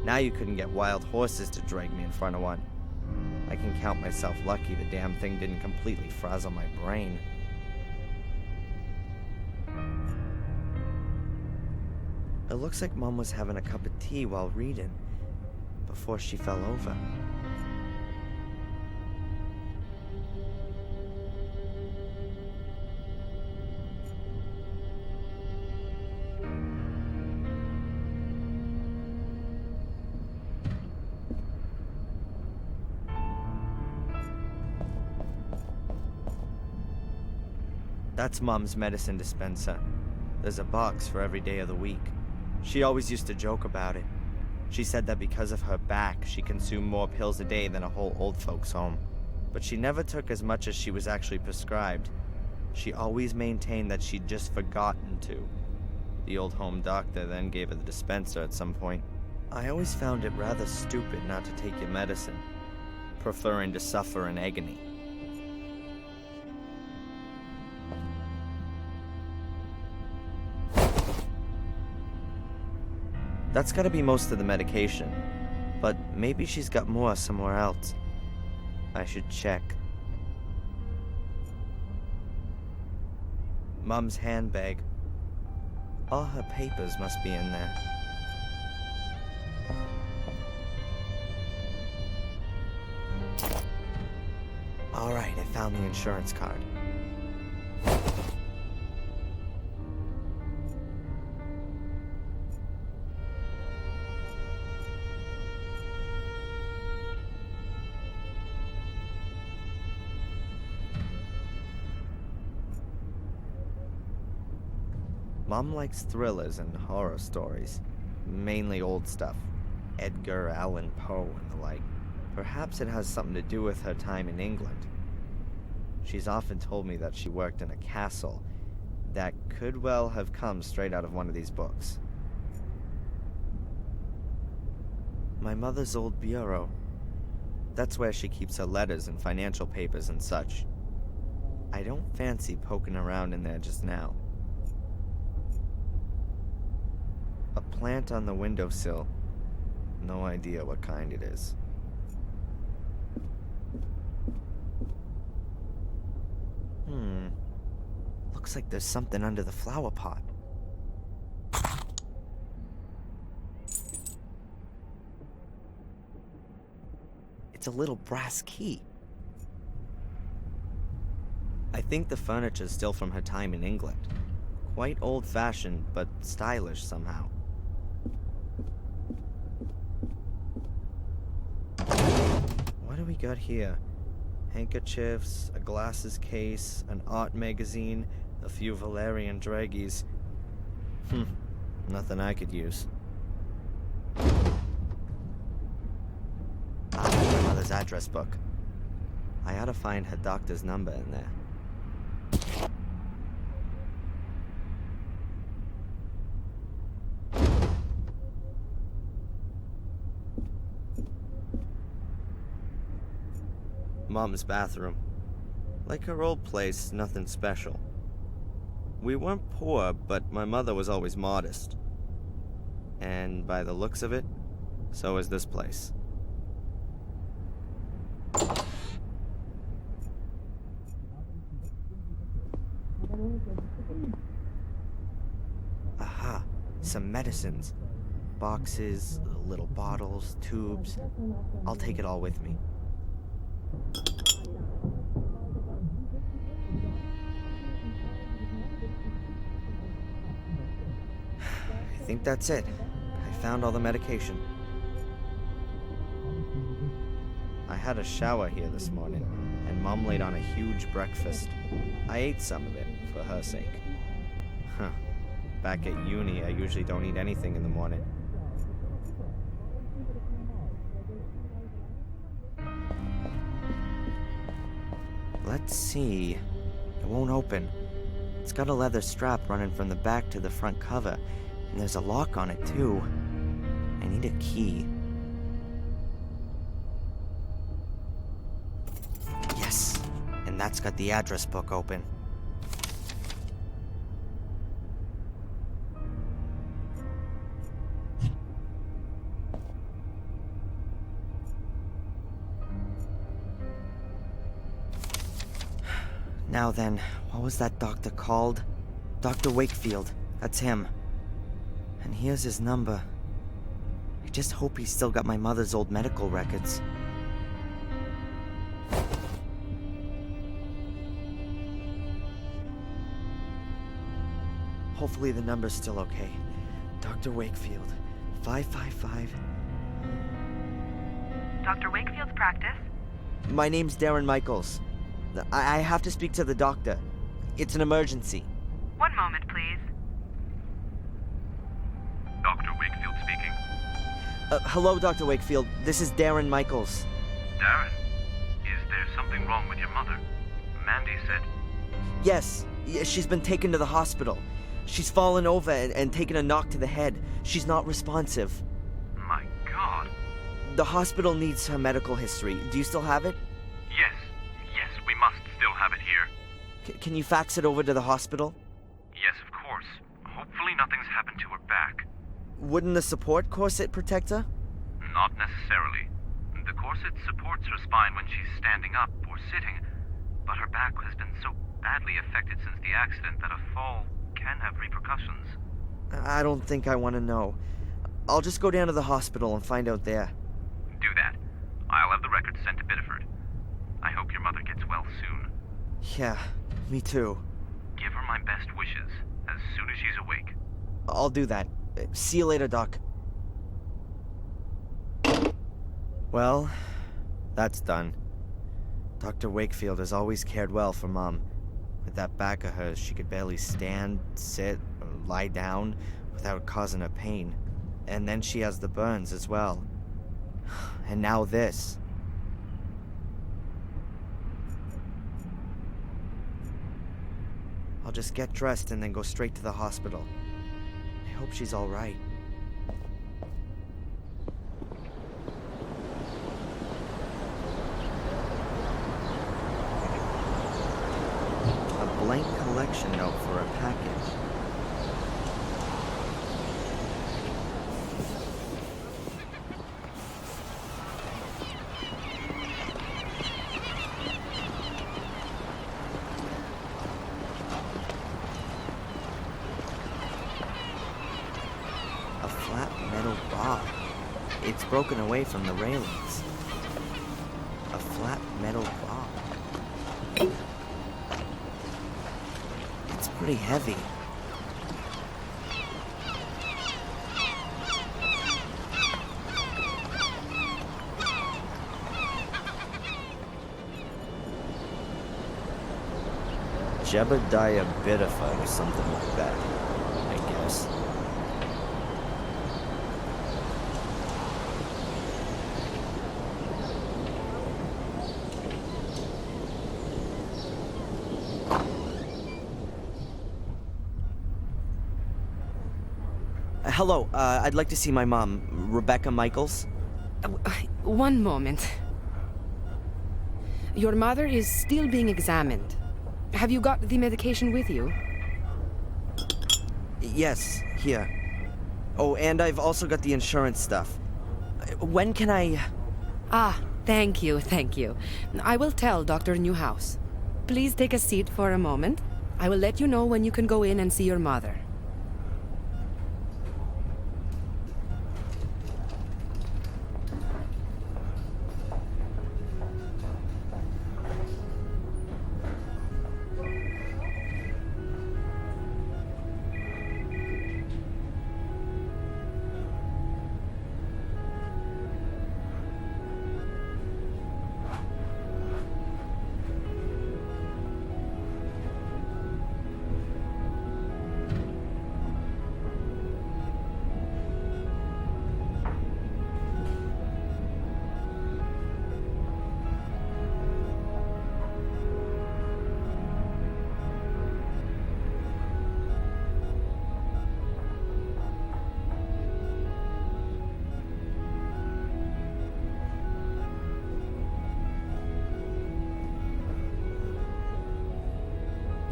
Now you couldn't get wild horses to drag me in front of one. I can count myself lucky the damn thing didn't completely frazzle my brain. It looks like Mom was having a cup of tea while reading, before she fell over. That's Mom's medicine dispenser. There's a box for every day of the week. She always used to joke about it. She said that because of her back, she consumed more pills a day than a whole old folks' home. But she never took as much as she was actually prescribed. She always maintained that she'd just forgotten to. The old home doctor then gave her the dispenser at some point. I always found it rather stupid not to take your medicine, preferring to suffer in agony. That's gotta be most of the medication, but maybe she's got more somewhere else. I should check. Mom's handbag. All her papers must be in there. Alright, I found the insurance card. Mom likes thrillers and horror stories, mainly old stuff, Edgar Allan Poe and the like. Perhaps it has something to do with her time in England. She's often told me that she worked in a castle that could well have come straight out of one of these books. My mother's old bureau. That's where she keeps her letters and financial papers and such. I don't fancy poking around in there just now. A plant on the windowsill. No idea what kind it is. Looks like there's something under the flower pot. It's a little brass key. I think the furniture's still from her time in England. Quite old-fashioned, but stylish somehow. What do we got here? Handkerchiefs, a glasses case, an art magazine, a few Valerian draggies. Nothing I could use. My mother's address book. I ought to find her doctor's number in there. Mom's bathroom. Like her old place, nothing special. We weren't poor, but my mother was always modest. And by the looks of it, so is this place. Aha, some medicines. Boxes, little bottles, tubes. I'll take it all with me. I think that's it. I found all the medication. I had a shower here this morning, and Mom laid on a huge breakfast. I ate some of it, for her sake. Back at uni, I usually don't eat anything in the morning. Let's see. It won't open. It's got a leather strap running from the back to the front cover, and there's a lock on it too. I need a key. Yes, and that's got the address book open. Now then, what was that doctor called? Dr. Wakefield. That's him. And here's his number. I just hope he's still got my mother's old medical records. Hopefully the number's still okay. Dr. Wakefield. 555... Dr. Wakefield's practice? My name's Darren Michaels. I have to speak to the doctor. It's an emergency. One moment, please. Dr. Wakefield speaking. Hello, Dr. Wakefield. This is Darren Michaels. Darren, is there something wrong with your mother? Mandy said. Yes, she's been taken to the hospital. She's fallen over and taken a knock to the head. She's not responsive. My God. The hospital needs her medical history. Do you still have it? Yes, we must still have it here. Can you fax it over to the hospital? Yes, of course. Hopefully nothing's happened to her back. Wouldn't the support corset protect her? Not necessarily. The corset supports her spine when she's standing up or sitting, but her back has been so badly affected since the accident that a fall can have repercussions. I don't think I want to know. I'll just go down to the hospital and find out there. Do that. I'll have the records sent to Biddeford. I hope your mother gets well soon. Yeah, me too. Give her my best wishes as soon as she's awake. I'll do that. See you later, Doc. Well, that's done. Dr. Wakefield has always cared well for Mom. With that back of hers, she could barely stand, sit, or lie down without causing her pain. And then she has the burns as well. And now this. I'll just get dressed and then go straight to the hospital. I hope she's all right. A blank collection note for a package. A flat metal bar. It's broken away from the railings. A flat metal bar. It's pretty heavy. Jebediah Biddeford or something like that, I guess. Hello, I'd like to see my mom, Rebecca Michaels. One moment. Your mother is still being examined. Have you got the medication with you? Yes, here. Oh, and I've also got the insurance stuff. When can I... Ah, thank you. I will tell Dr. Newhouse. Please take a seat for a moment. I will let you know when you can go in and see your mother.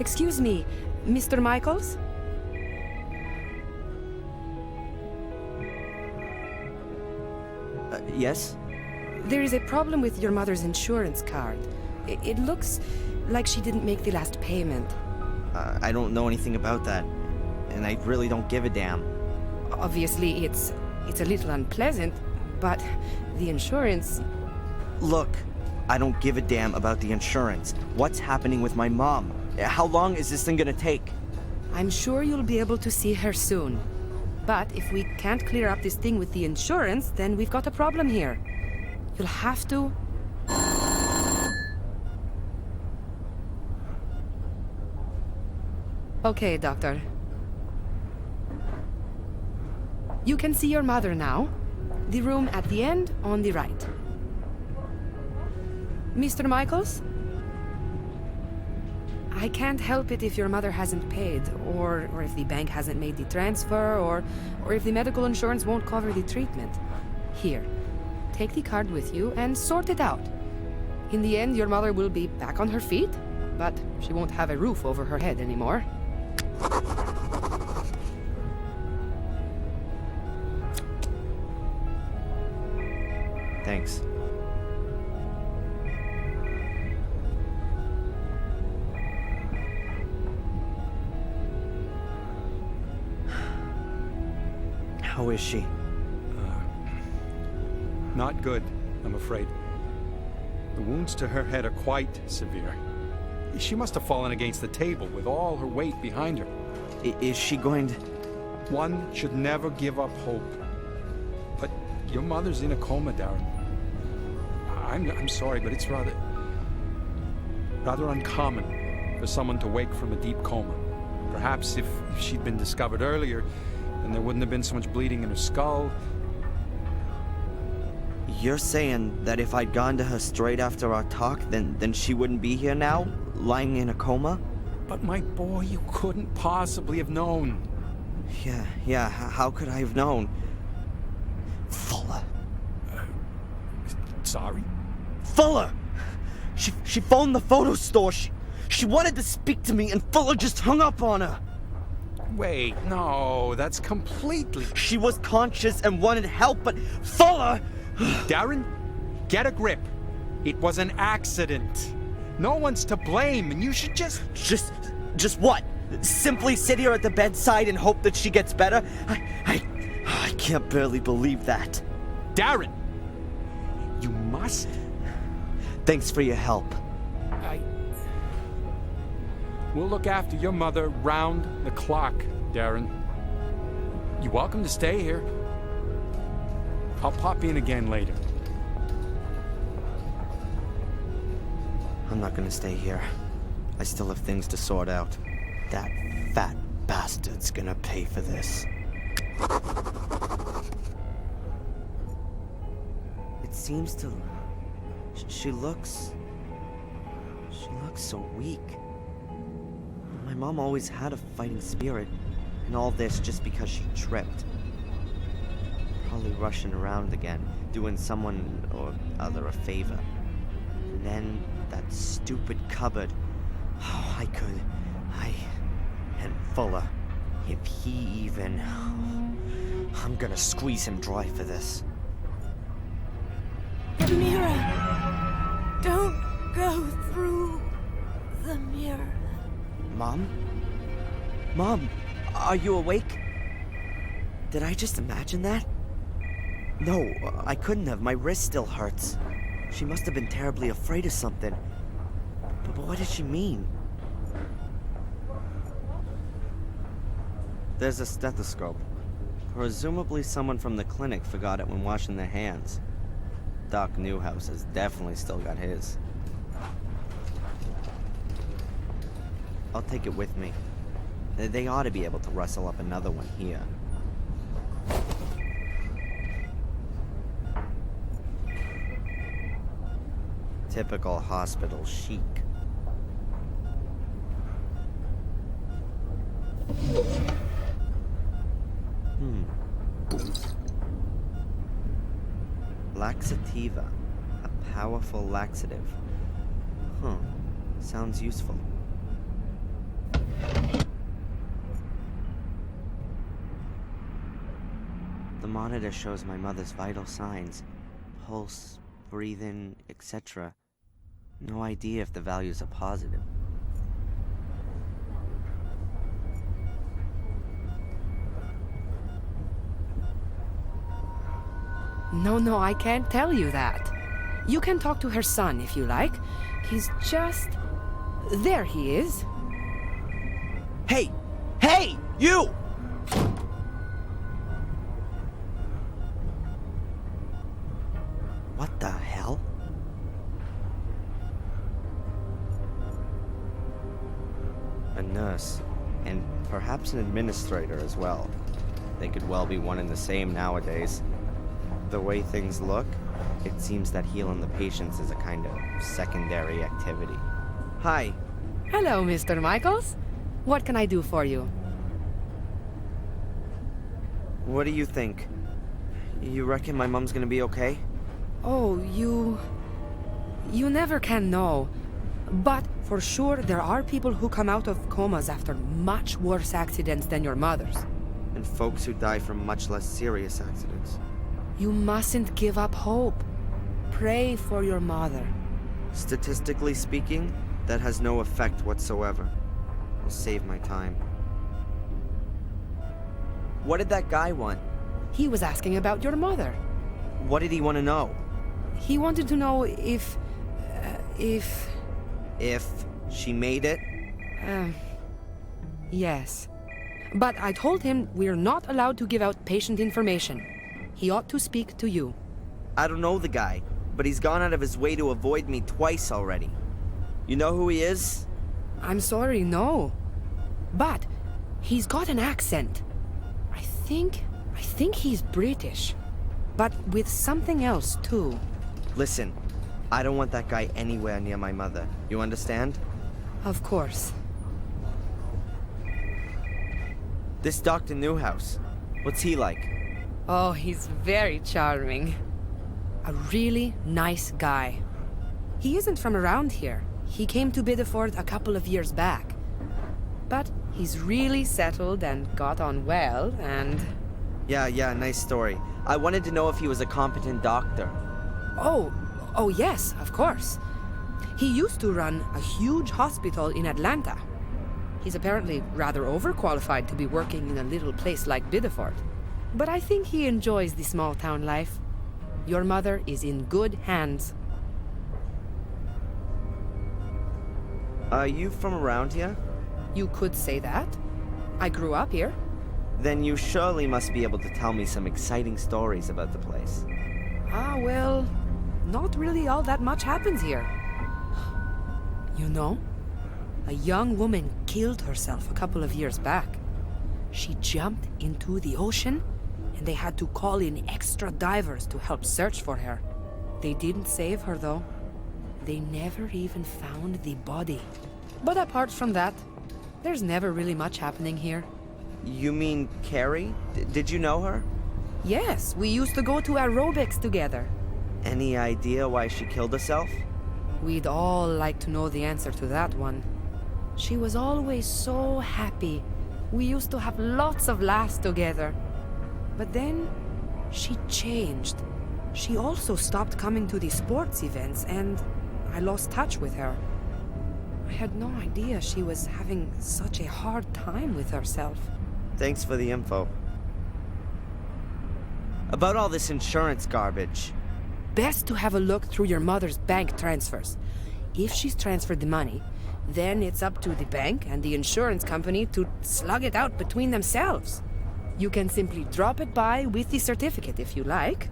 Excuse me, Mr. Michaels? Yes? There is a problem with your mother's insurance card. It looks like she didn't make the last payment. I don't know anything about that, and I really don't give a damn. Obviously, it's a little unpleasant, but the insurance... Look, I don't give a damn about the insurance. What's happening with my mom? How long is this thing gonna take? I'm sure you'll be able to see her soon. But if we can't clear up this thing with the insurance, then we've got a problem here. You'll have to... Okay, Doctor. You can see your mother now. The room at the end on the right. Mr. Michaels? I can't help it if your mother hasn't paid, or if the bank hasn't made the transfer, or if the medical insurance won't cover the treatment. Here, take the card with you and sort it out. In the end, your mother will be back on her feet, but she won't have a roof over her head anymore. Thanks. How is she? Not good, I'm afraid. The wounds to her head are quite severe. She must have fallen against the table with all her weight behind her. Is she going to... One should never give up hope. But your mother's in a coma, Darren. I'm sorry, but it's rather uncommon for someone to wake from a deep coma. Perhaps if she'd been discovered earlier, then there wouldn't have been so much bleeding in her skull. You're saying that if I'd gone to her straight after our talk, then she wouldn't be here now, lying in a coma? But my boy, you couldn't possibly have known. Yeah, how could I have known? Fuller. Sorry? Fuller! She phoned the photo store. She wanted to speak to me, and Fuller just hung up on her. Wait, no, that's completely... She was conscious and wanted help, but Fuller... Darren, get a grip. It was an accident. No one's to blame, and you should just... Just what? Simply sit here at the bedside and hope that she gets better? I can't barely believe that. Darren! You must... Thanks for your help. We'll look after your mother round the clock, Darren. You're welcome to stay here. I'll pop in again later. I'm not gonna stay here. I still have things to sort out. That fat bastard's gonna pay for this. It seems to... She looks so weak. My mom always had a fighting spirit, and all this just because she tripped. Probably rushing around again, doing someone or other a favor. And then that stupid cupboard. Oh, and Fuller. If he even... I'm gonna squeeze him dry for this. The mirror! Don't go through the mirror. Mom? Mom, are you awake? Did I just imagine that? No, I couldn't have. My wrist still hurts. She must have been terribly afraid of something. But what did she mean? There's a stethoscope. Presumably someone from the clinic forgot it when washing their hands. Doc Newhouse has definitely still got his. I'll take it with me. They ought to be able to rustle up another one here. Typical hospital chic. Laxativa. A powerful laxative. Sounds useful. The monitor shows my mother's vital signs. Pulse, breathing, etc. No idea if the values are positive. No, I can't tell you that. You can talk to her son if you like. He's just... There he is. Hey! Hey! You! What the hell? A nurse, and perhaps an administrator as well. They could well be one and the same nowadays. The way things look, it seems that healing the patients is a kind of secondary activity. Hi. Hello, Mr. Michaels. What can I do for you? What do you think? You reckon my mom's gonna be okay? Oh, you never can know. But for sure, there are people who come out of comas after much worse accidents than your mother's. And folks who die from much less serious accidents. You mustn't give up hope. Pray for your mother. Statistically speaking, that has no effect whatsoever. I'll save my time. What did that guy want? He was asking about your mother. What did he want to know? He wanted to know if If she made it? Yes. But I told him we're not allowed to give out patient information. He ought to speak to you. I don't know the guy, but he's gone out of his way to avoid me twice already. You know who he is? I'm sorry, no. But he's got an accent. I think he's British. But with something else, too. Listen, I don't want that guy anywhere near my mother. You understand? Of course. This Dr. Newhouse, what's he like? Oh, he's very charming. A really nice guy. He isn't from around here. He came to Bideford a couple of years back. But he's really settled and got on well, and... Yeah, nice story. I wanted to know if he was a competent doctor. Oh yes, of course. He used to run a huge hospital in Atlanta. He's apparently rather overqualified to be working in a little place like Bideford. But I think he enjoys the small town life. Your mother is in good hands. Are you from around here? You could say that. I grew up here. Then you surely must be able to tell me some exciting stories about the place. Well, not really all that much happens here. You know, a young woman killed herself a couple of years back. She jumped into the ocean, and they had to call in extra divers to help search for her. They didn't save her, though. They never even found the body. But apart from that, there's never really much happening here. You mean Carrie? Did you know her? Yes, we used to go to aerobics together. Any idea why she killed herself? We'd all like to know the answer to that one. She was always so happy. We used to have lots of laughs together. But then, she changed. She also stopped coming to the sports events, and I lost touch with her. I had no idea she was having such a hard time with herself. Thanks for the info. About all this insurance garbage. Best to have a look through your mother's bank transfers. If she's transferred the money, then it's up to the bank and the insurance company to slug it out between themselves. You can simply drop it by with the certificate if you like.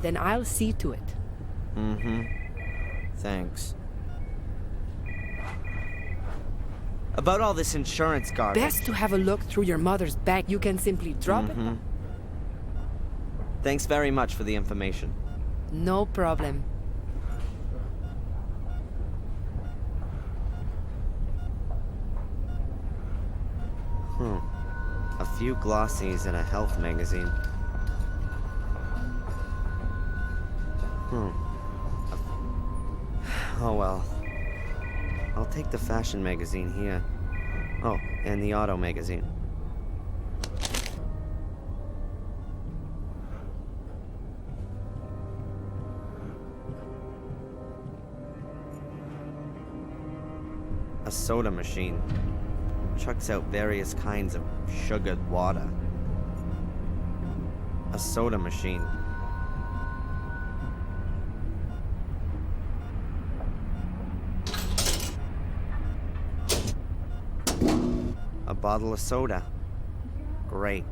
Then I'll see to it. Thanks. About all this insurance garbage. Best to have a look through your mother's bank. You can simply drop it. Thanks very much for the information. No problem. A few glossies and a health magazine. Oh well. I'll take the fashion magazine here. Oh, and the auto magazine. soda machine. Chucks out various kinds of sugared water. A soda machine. A bottle of soda. Great.